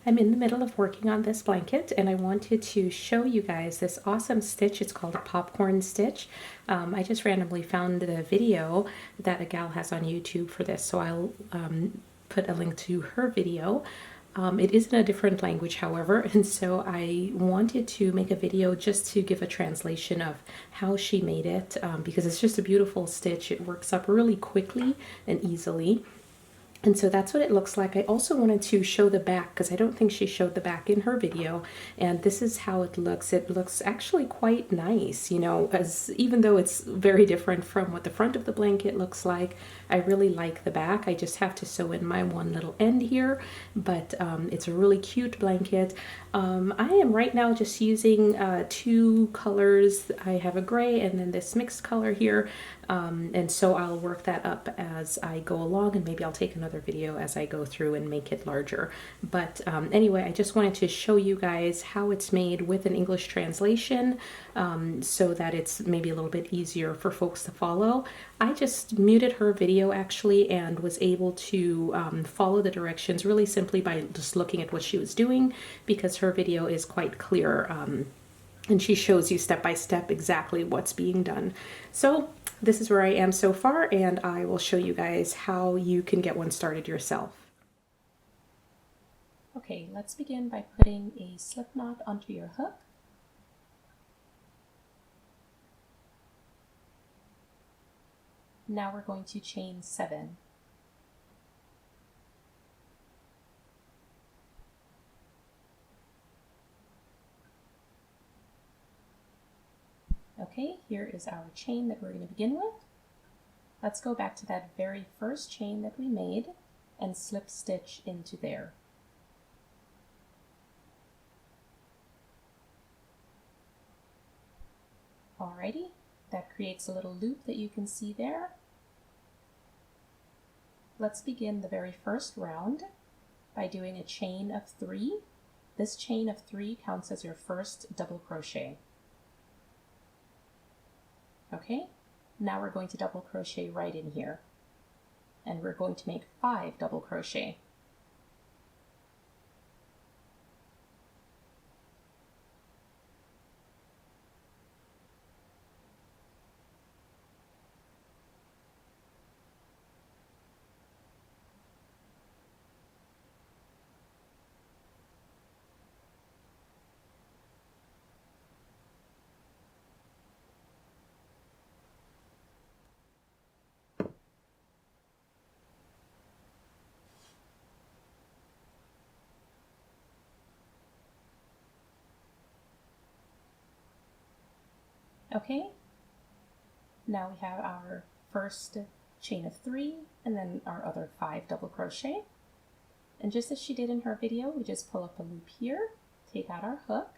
I'm in the middle of working on this blanket and I wanted to show you guys this awesome stitch. It's called a popcorn stitch. I just randomly found the video that a gal has on YouTube for this, so I'll put a link to her video. It is in a different language, however, and so I wanted to make a video just to give a translation of how she made it, because it's just a beautiful stitch. It works up really quickly and easily. And so that's what it looks like. I also wanted to show the back because I don't think she showed the back in her video. And this is how it looks. It looks actually quite nice, you know, as even though it's very different from what the front of the blanket looks like. I really like the back. I just have to sew in my one little end here, but it's a really cute blanket. I am right now just using two colors. I have a gray and then this mixed color here. And so I'll work that up as I go along, and maybe I'll take another video as I go through and make it larger. But anyway, I just wanted to show you guys how it's made with an English translation, so that it's maybe a little bit easier for folks to follow. I just muted her video actually and was able to follow the directions really simply by just looking at what she was doing, because her video is quite clear, and she shows you step by step exactly what's being done. So this is where I am so far, and I will show you guys how you can get one started yourself. Okay, let's begin by putting a slip knot onto your hook. Now we're going to chain 7. Okay, here is our chain that we're going to begin with. Let's go back to that very first chain that we made and slip stitch into there. Alrighty, that creates a little loop that you can see there. Let's begin the very first round by doing a chain of 3. This chain of 3 counts as your first double crochet. Okay, now we're going to double crochet right in here, and we're going to make 5 double crochet. Okay, now we have our first chain of 3 and then our other 5 double crochet. And just as she did in her video, we just pull up a loop here, take out our hook,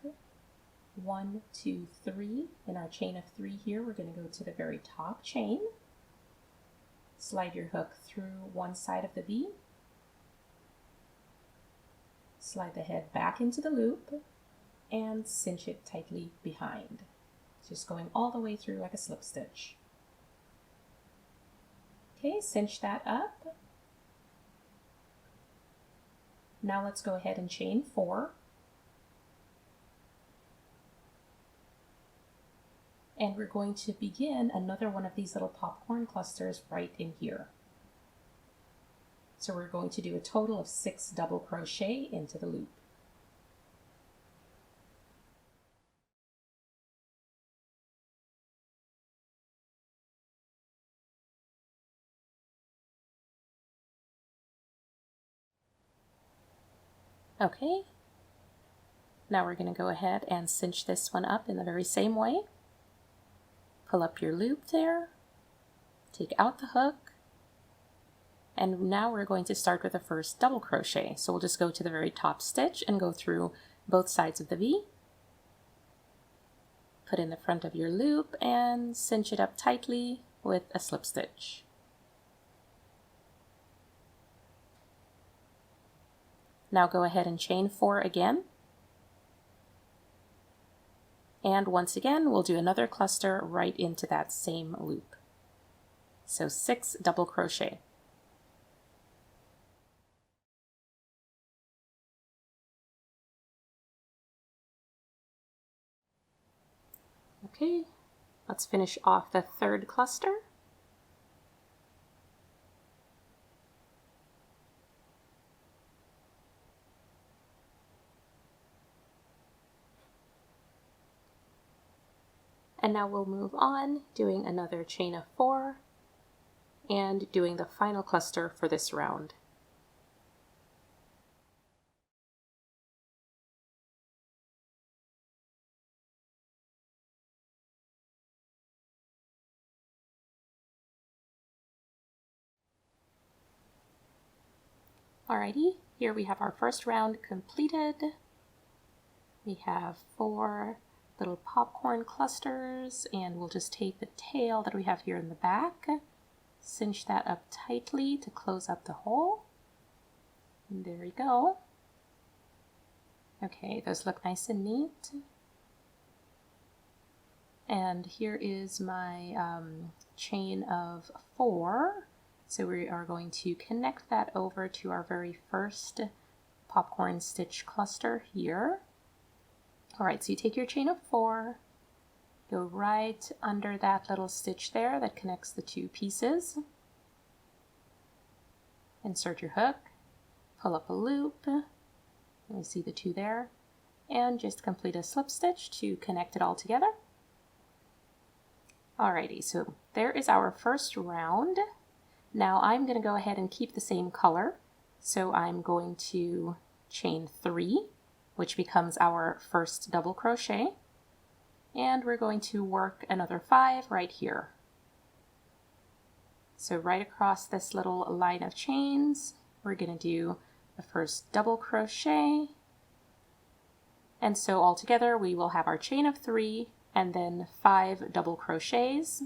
1, 2, 3. In our chain of 3 here, we're going to go to the very top chain, slide your hook through one side of the V, slide the head back into the loop, and cinch it tightly behind. Just going all the way through like a slip stitch. Okay, cinch that up. Now let's go ahead and chain 4. And we're going to begin another one of these little popcorn clusters right in here. So we're going to do a total of 6 double crochet into the loop. Okay, now we're going to go ahead and cinch this one up in the very same way. Pull up your loop there, take out the hook, and now we're going to start with the first double crochet. So we'll just go to the very top stitch and go through both sides of the V. Put in the front of your loop and cinch it up tightly with a slip stitch. Now go ahead and chain 4 again. And once again, we'll do another cluster right into that same loop. So 6 double crochet. Okay, let's finish off the third cluster. And now we'll move on, doing another chain of 4 and doing the final cluster for this round. Alrighty, here we have our first round completed. We have 4 little popcorn clusters, and we'll just take the tail that we have here in the back, cinch that up tightly to close up the hole. And there we go. Okay, those look nice and neat. And here is my chain of 4. So we are going to connect that over to our very first popcorn stitch cluster here. All right, so you take your chain of 4, go right under that little stitch there that connects the 2 pieces. Insert your hook, pull up a loop, you see the 2 there, and just complete a slip stitch to connect it all together. Alrighty, so there is our first round. Now I'm going to go ahead and keep the same color, so I'm going to chain 3, which becomes our first double crochet, and we're going to work another 5 right here. So right across this little line of chains, we're going to do the first double crochet, and so all together we will have our chain of 3 and then 5 double crochets.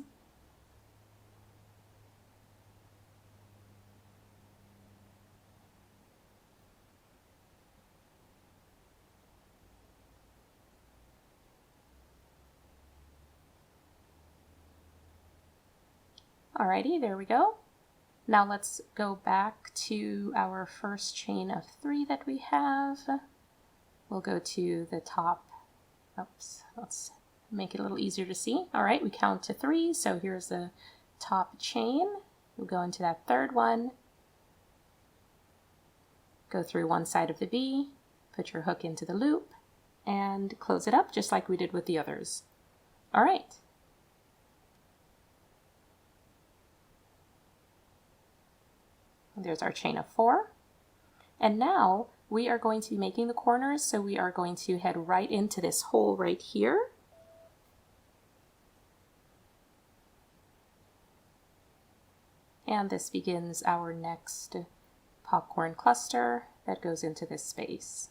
Alrighty, there we go. Now let's go back to our first chain of 3 that we have. We'll go to the top. Oops, let's make it a little easier to see. All right, we count to 3, so here's the top chain. We'll go into that third one, go through one side of the V, put your hook into the loop, and close it up just like we did with the others. All right. There's our chain of 4. And now we are going to be making the corners, so we are going to head right into this hole right here. And this begins our next popcorn cluster that goes into this space.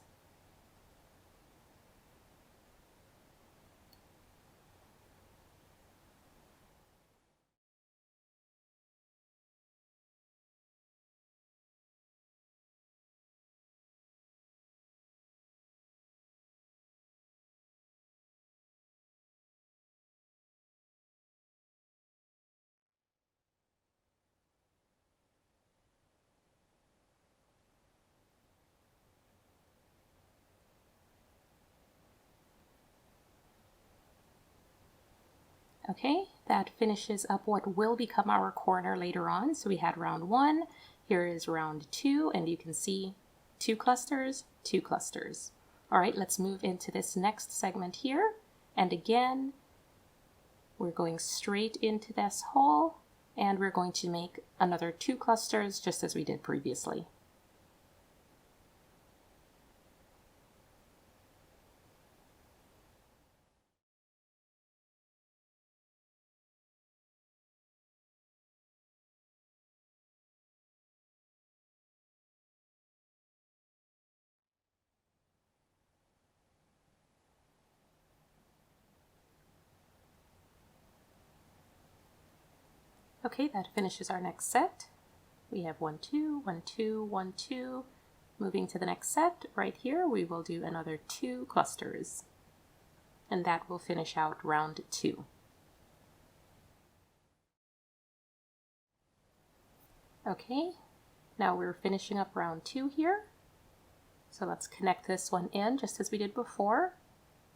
Okay, that finishes up what will become our corner later on. So we had round 1, here is round 2, and you can see 2 clusters, 2 clusters. All right, let's move into this next segment here. And again, we're going straight into this hole, and we're going to make another 2 clusters just as we did previously. Okay, that finishes our next set. We have 1, 2, 1, 2, 1, 2. Moving to the next set, right here, we will do another 2 clusters. And that will finish out round 2. Okay, now we're finishing up round 2 here. So let's connect this one in just as we did before.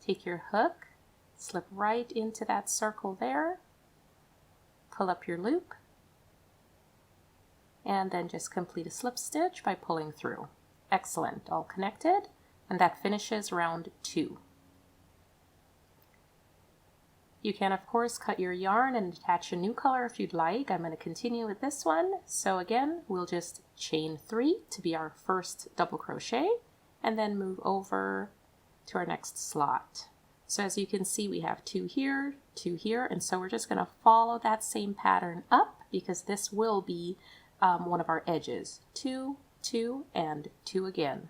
Take your hook, slip right into that circle there, pull up your loop, and then just complete a slip stitch by pulling through. Excellent, all connected, and that finishes round 2. You can of course cut your yarn and attach a new color if you'd like. I'm going to continue with this one. So again, we'll just chain 3 to be our first double crochet and then move over to our next slot. So as you can see, we have 2 here, 2 here, and so we're just going to follow that same pattern up because this will be one of our edges. 2, 2, and 2 again.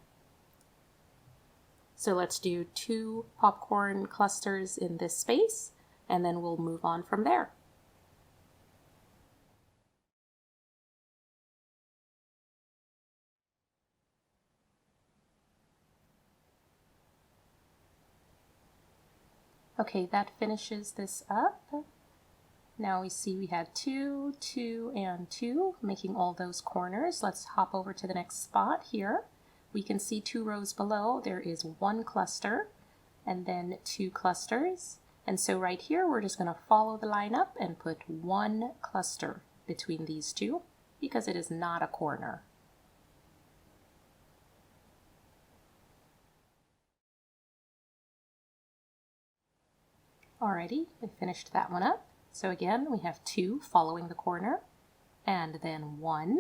So let's do 2 popcorn clusters in this space, and then we'll move on from there. Okay, that finishes this up. Now we see we have 2, 2, and 2, making all those corners. Let's hop over to the next spot here. We can see 2 rows below, there is 1 cluster, and then 2 clusters. And so right here, we're just going to follow the line up and put 1 cluster between these 2 because it is not a corner. Alrighty, we finished that one up. So again, we have 2 following the corner, and then 1.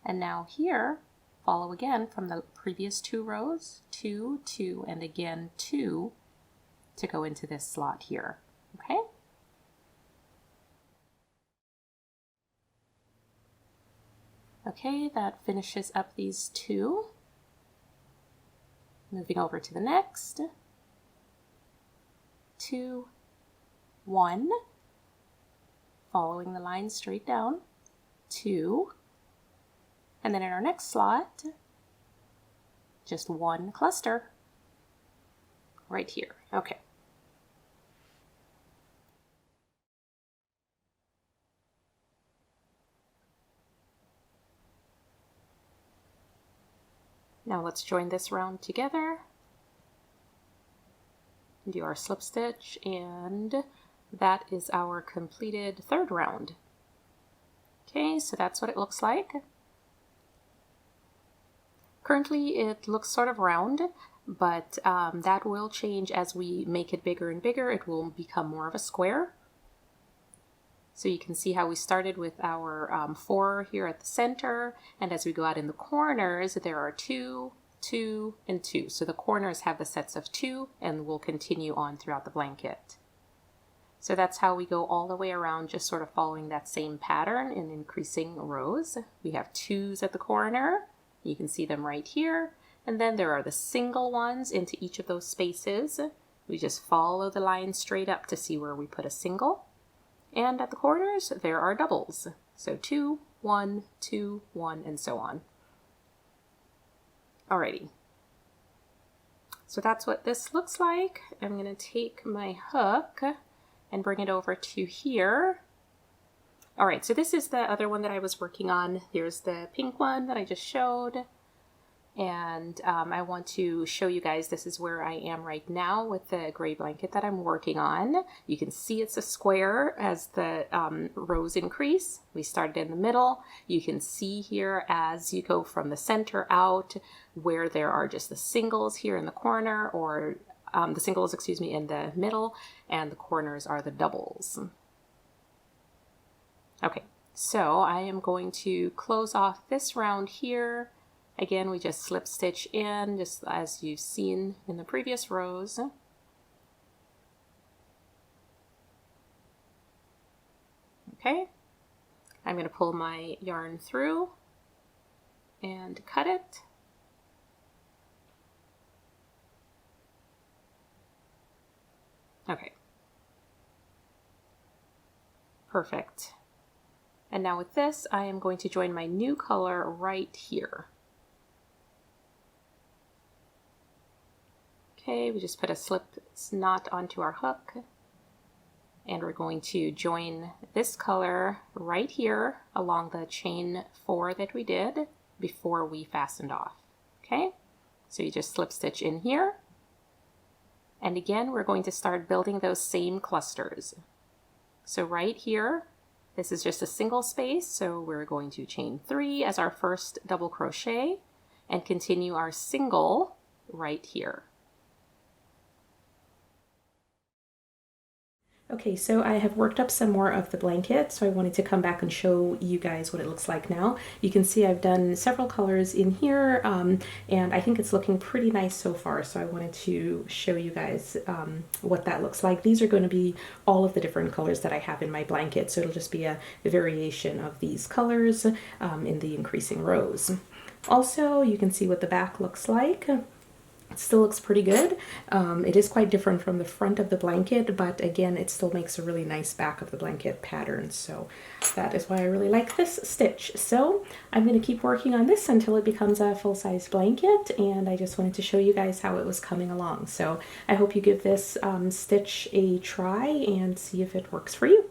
And now here, follow again from the previous 2 rows, 2, 2, and again 2 to go into this slot here, okay? Okay, that finishes up these 2. Moving over to the next. 2, 1, following the line straight down, 2, and then in our next slot, just 1 cluster right here. Okay. Now let's join this round together. Do our slip stitch, and that is our completed 3rd round. Okay, so that's what it looks like. Currently it looks sort of round, but that will change as we make it bigger and bigger. It will become more of a square. So you can see how we started with our 4 here at the center, and as we go out in the corners, there are 2, 2, and 2. So the corners have the sets of 2 and will continue on throughout the blanket. So that's how we go all the way around, just sort of following that same pattern in increasing rows. We have 2s at the corner. You can see them right here. And then there are the single ones into each of those spaces. We just follow the line straight up to see where we put a single. And at the corners, there are doubles. So 2, 1, 2, 1, and so on. Alrighty, so that's what this looks like. I'm going to take my hook and bring it over to here. Alright, so this is the other one that I was working on. Here's the pink one that I just showed. And I want to show you guys, this is where I am right now with the gray blanket that I'm working on. You can see it's a square as the rows increase. We started in the middle. You can see here as you go from the center out where there are just the singles here in the corner, or the singles, excuse me, in the middle, and the corners are the doubles. Okay, so I am going to close off this round here. Again, we just slip stitch in, just as you've seen in the previous rows. Okay, I'm going to pull my yarn through and cut it. Okay, perfect. And now with this, I am going to join my new color right here. Okay, we just put a slip knot onto our hook, and we're going to join this color right here along the chain 4 that we did before we fastened off. Okay, so you just slip stitch in here, And again, we're going to start building those same clusters. So right here, this is just a single space, so we're going to chain 3 as our first double crochet and continue our single right here. Okay, so I have worked up some more of the blanket, so I wanted to come back and show you guys what it looks like now. You can see I've done several colors in here, and I think it's looking pretty nice so far, so I wanted to show you guys what that looks like. These are going to be all of the different colors that I have in my blanket, so it'll just be a variation of these colors in the increasing rows. Also, you can see what the back looks like. It still looks pretty good. It is quite different from the front of the blanket, but again, it still makes a really nice back of the blanket pattern. So that is why I really like this stitch. So I'm going to keep working on this until it becomes a full-size blanket, and I just wanted to show you guys how it was coming along. So I hope you give this stitch a try and see if it works for you.